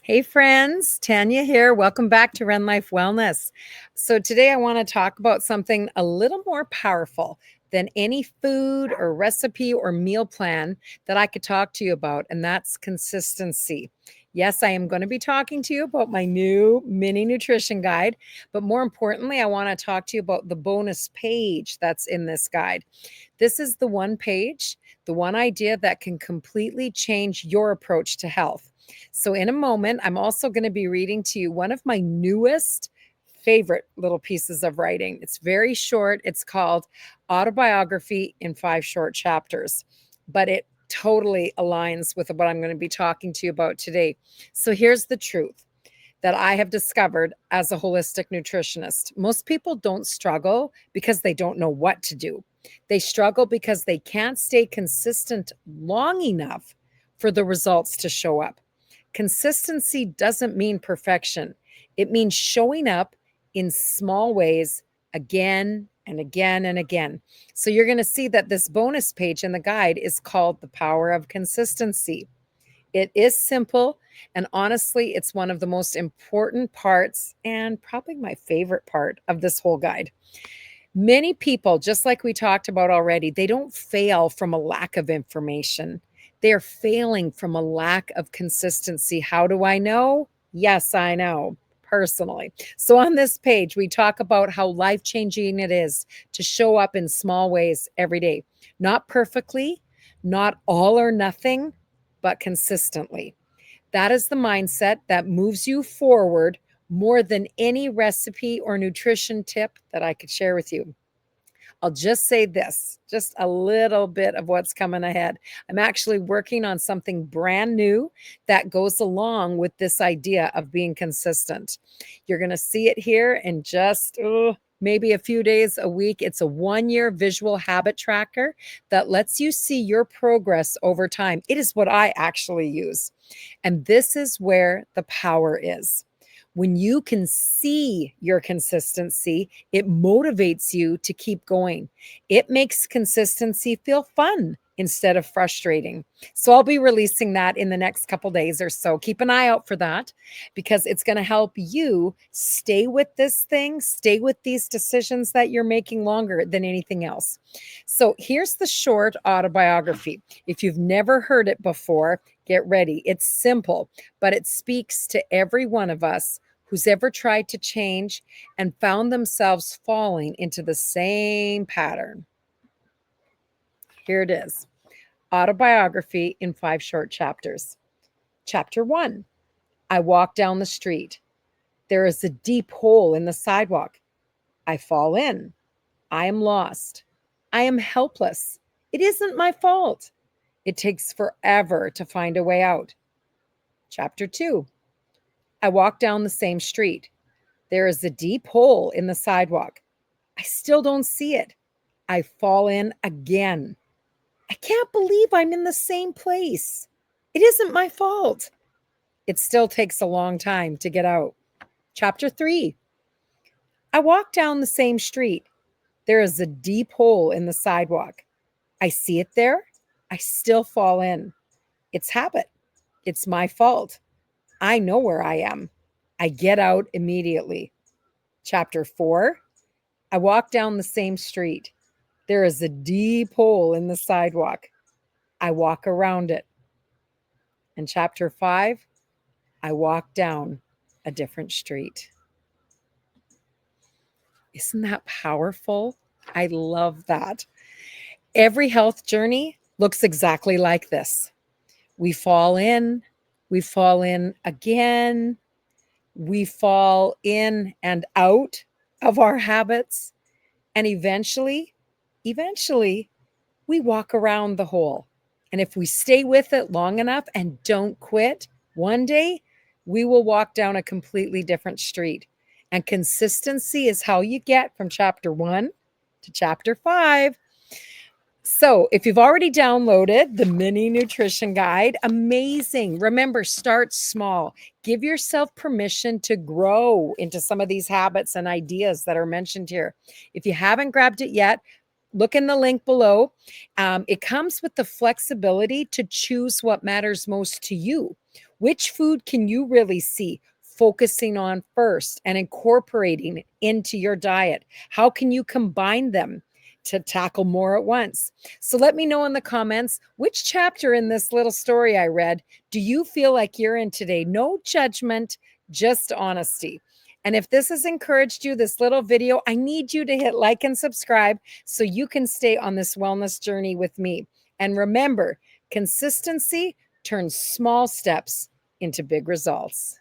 Hey friends, Tania here. Welcome back to Ren-Life Wellness. So today I want to talk about something a little more powerful than any food or recipe or meal plan that I could talk to you about, and that's consistency. Yes, I am going to be talking to you about my new mini nutrition guide, but more importantly, I want to talk to you about the bonus page that's in this guide. This is the one page, the one idea that can completely change your approach to health. So, in a moment, I'm also going to be reading to you one of my newest favorite little pieces of writing. It's very short. It's called Autobiography in 5 short chapters, but it totally aligns with what I'm going to be talking to you about today. So, here's the truth that I have discovered as a holistic nutritionist. Most people don't struggle because they don't know what to do. They struggle because they can't stay consistent long enough for the results to show up. Consistency doesn't mean perfection. It means showing up in small ways again and again and again. So you're going to see that this bonus page in the guide is called The Power of Consistency. It is simple, and honestly, it's one of the most important parts and probably my favorite part of this whole guide. Many people, just like we talked about already, they don't fail from a lack of information. They're failing from a lack of consistency. How do I know? Yes, I know personally. So on this page, we talk about how life-changing it is to show up in small ways every day. Not perfectly, not all or nothing, but consistently. That is the mindset that moves you forward more than any recipe or nutrition tip that I could share with you. I'll just say this, just a little bit of what's coming ahead. I'm actually working on something brand new that goes along with this idea of being consistent. You're going to see it here in just maybe a few days a week. It's a 1-year visual habit tracker that lets you see your progress over time. It is what I actually use. And this is where the power is. When you can see your consistency, it motivates you to keep going. It makes consistency feel fun instead of frustrating. So I'll be releasing that in the next couple days or so. Keep an eye out for that because it's going to help you stay with this thing, stay with these decisions that you're making longer than anything else. So here's the short autobiography. If you've never heard it before, get ready. It's simple, but it speaks to every one of us who's ever tried to change and found themselves falling into the same pattern. Here it is. Autobiography in 5 short chapters. Chapter 1. I walk down the street. There is a deep hole in the sidewalk. I fall in. I am lost. I am helpless. It isn't my fault. It takes forever to find a way out. Chapter 2. I walk down the same street. There is a deep hole in the sidewalk. I still don't see it. I fall in again. I can't believe I'm in the same place. It isn't my fault. It still takes a long time to get out. Chapter 3. I walk down the same street. There is a deep hole in the sidewalk. I see it there. I still fall in. It's habit. It's my fault. I know where I am. I get out immediately. Chapter 4. I walk down the same street. There is a deep hole in the sidewalk. I walk around it. And chapter 5, I walk down a different street. Isn't that powerful? I love that. Every health journey looks exactly like this. We fall in again, we fall in and out of our habits, and eventually, we walk around the hole. And if we stay with it long enough and don't quit, one day we will walk down a completely different street. And consistency is how you get from chapter 1 to chapter 5. So, if you've already downloaded the mini nutrition guide, amazing. Remember, start small. Give yourself permission to grow into some of these habits and ideas that are mentioned here. If you haven't grabbed it yet, look in the link below. It comes with the flexibility to choose what matters most to you. Which food can you really see focusing on first and incorporating into your diet? How can you combine them to tackle more at once? So let me know in the comments, which chapter in this little story I read do you feel like you're in today? No judgment, just honesty. And if this has encouraged you, this little video, I need you to hit like and subscribe so you can stay on this wellness journey with me. And remember, consistency turns small steps into big results.